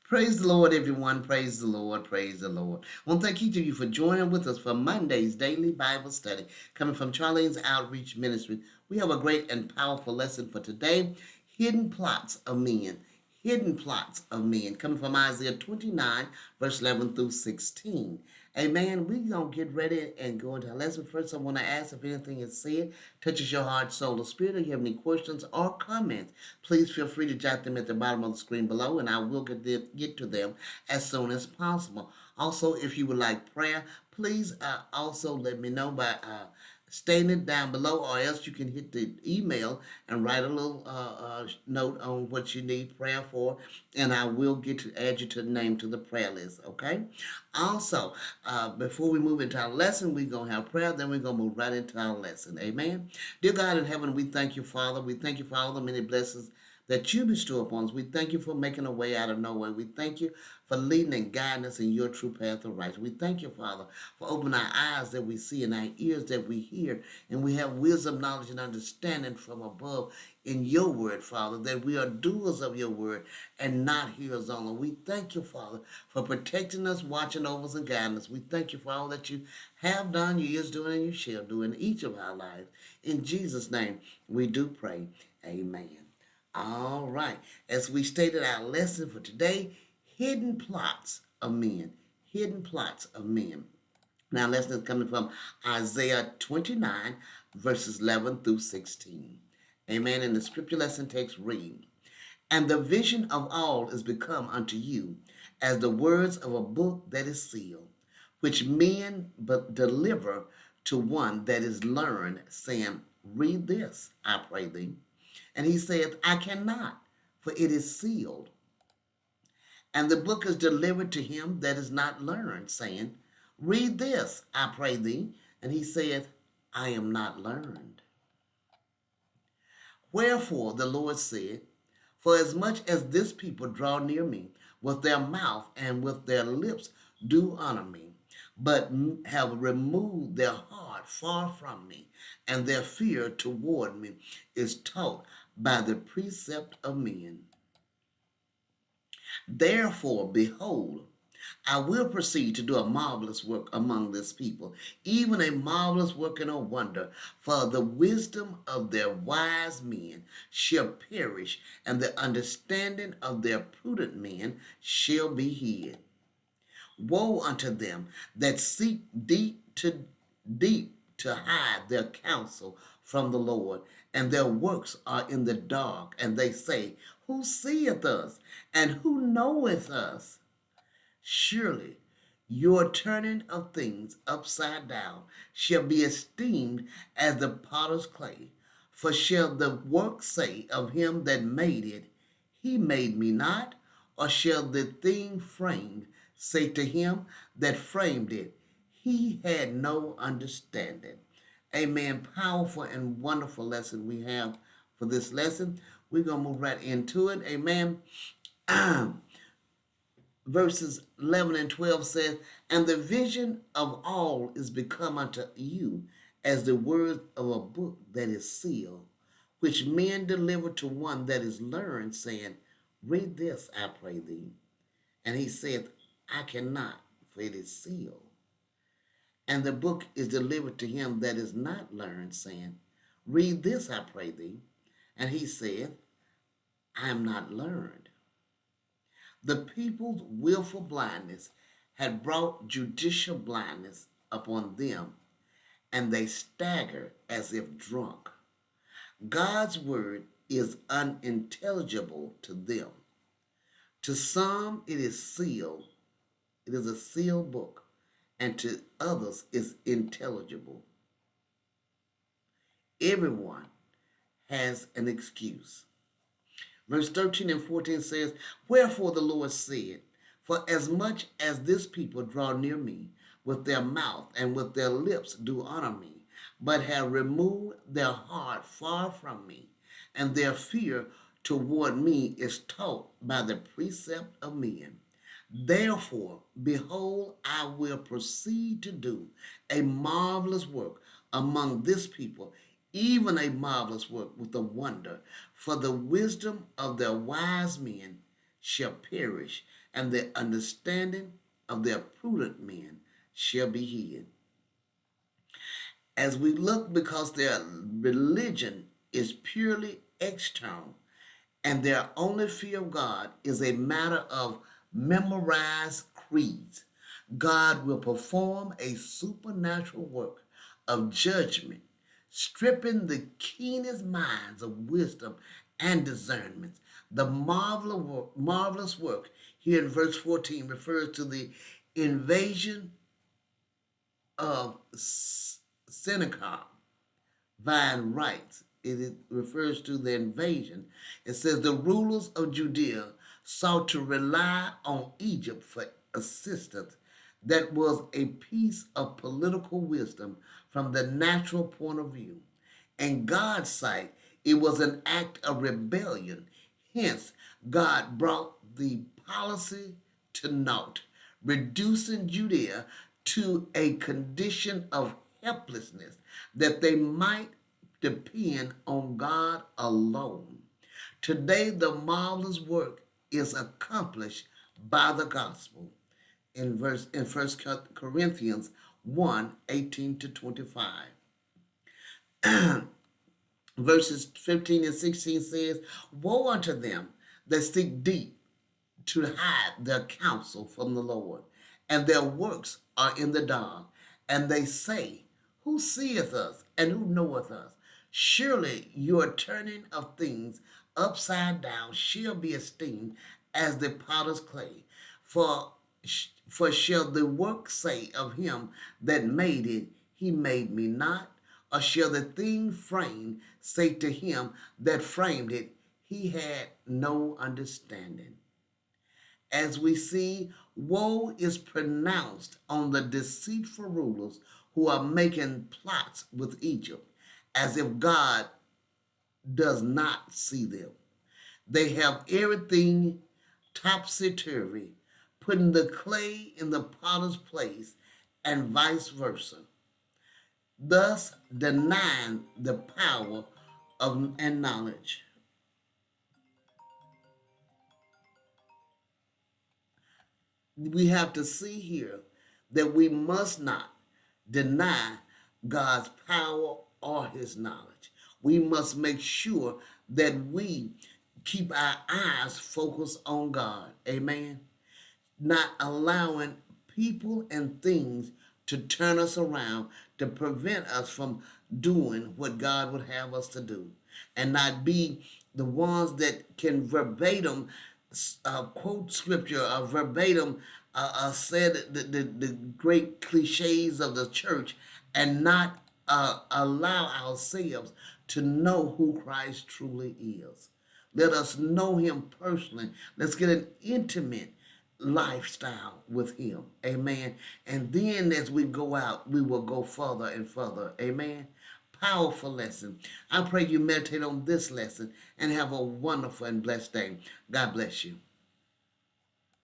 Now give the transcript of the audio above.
Praise the Lord, everyone. Praise the Lord. Praise the Lord. I want to thank each of you for joining with us for Monday's daily Bible study coming from Charlene's Outreach Ministry. We have a great and powerful lesson for today, hidden plots of men. Hidden plots of men, coming from Isaiah 29, verse 11 through 16. Amen. We're going to get ready and go into our lesson. First, I want to ask if anything is said touches your heart, soul, or spirit, or you have any questions or comments, please feel free to jot them at the bottom of the screen below, and I will get to them as soon as possible. Also, if you would like prayer, please also let me know by stating it down below, or else you can hit the email and write a little note on what you need prayer for, and I will get to add you to the name to the prayer list. Okay. Also, before we move into our lesson, we're gonna have prayer. Then we're gonna move right into our lesson. Amen. Dear God in heaven, we thank you, Father. We thank you for all the many blessings that you bestow upon us. We thank you for making a way out of no way. We thank you for leading and guiding us in your true path of righteousness. We thank you, Father, for opening our eyes that we see and our ears that we hear, and we have wisdom, knowledge, and understanding from above in your word, Father, that we are doers of your word and not hearers only. We thank you, Father, for protecting us, watching over us, and guiding us. We thank you for all that you have done, you is doing, and you shall do in each of our lives. In Jesus' name, we do pray. Amen. All right. As we stated, our lesson for today, hidden plots of men. Hidden plots of men. Now, lesson is coming from Isaiah 29, verses 11 through 16. Amen. And the scripture lesson takes read. And the vision of all is become unto you as the words of a book that is sealed, which men but deliver to one that is learned, saying, read this, I pray thee. And he saith, I cannot, for it is sealed. And the book is delivered to him that is not learned, saying, read this, I pray thee. And he saith, I am not learned. Wherefore the Lord said, for as much as this people draw near me, with their mouth and with their lips do honor me, but have removed their heart far from me, and their fear toward me is taught by the precept of men. Therefore, behold, I will proceed to do a marvelous work among this people, even a marvelous work and a wonder, for the wisdom of their wise men shall perish, and the understanding of their prudent men shall be hid. Woe unto them that seek deep to hide their counsel from the Lord, and their works are in the dark, and they say, who seeth us, and who knoweth us? Surely your turning of things upside down shall be esteemed as the potter's clay. For shall the work say of him that made it, he made me not? Or shall the thing framed say to him that framed it, he had no understanding? Amen. Powerful and wonderful lesson we have for this lesson. We're going to move right into it. Amen. Verses 11 and 12 says, and the vision of all is become unto you as the words of a book that is sealed, which men deliver to one that is learned, saying, read this, I pray thee. And he saith, I cannot, for it is sealed. And the book is delivered to him that is not learned, saying, read this, I pray thee. And he saith, I am not learned. The people's willful blindness had brought judicial blindness upon them, and they stagger as if drunk. God's word is unintelligible to them. To some it is sealed, it is a sealed book, and to others is intelligible. Everyone has an excuse. Verse 13 and 14 says, wherefore the Lord said, for as much as this people draw near me, with their mouth and with their lips do honor me, but have removed their heart far from me, and their fear toward me is taught by the precept of men. Therefore, behold, I will proceed to do a marvelous work among this people, even a marvelous work with a wonder, for the wisdom of their wise men shall perish, and the understanding of their prudent men shall be hid. As we look, because their religion is purely external, and their only fear of God is a matter of memorized creeds, God will perform a supernatural work of judgment, stripping the keenest minds of wisdom and discernment. The marvelous work here in verse 14 refers to the invasion of synagogue vine rights. Refers to the invasion. It says the rulers of Judea sought to rely on Egypt for assistance. That was a piece of political wisdom from the natural point of view. In God's sight, it was an act of rebellion. Hence, God brought the policy to naught, reducing Judea to a condition of helplessness that they might depend on God alone. Today, the marvelous work is accomplished by the gospel in 1 Corinthians 1:18 to 25. Verses 15 and 16 says, woe unto them that seek deep to hide their counsel from the Lord, and their works are in the dark. And they say, who seeth us, and who knoweth us? Surely your turning of things upside down shall be esteemed as the potter's clay. For, for shall the work say of him that made it, he made me not? Or shall the thing framed say to him that framed it, he had no understanding? As we see, woe is pronounced on the deceitful rulers who are making plots with Egypt, as if God does not see them. They have everything topsy-turvy, putting the clay in the potter's place and vice versa, thus denying the power of and knowledge. We have to see here that we must not deny God's power or his knowledge. We must make sure that we keep our eyes focused on God. Amen. Not allowing people and things to turn us around to prevent us from doing what God would have us to do, and not be the ones that can verbatim quote scripture or verbatim said the great cliches of the church, and not allow ourselves to know who Christ truly is. Let us know him personally. Let's get an intimate lifestyle with him. Amen. And then as we go out, we will go further and further. Amen. Powerful lesson. I pray you meditate on this lesson and have a wonderful and blessed day. God bless you.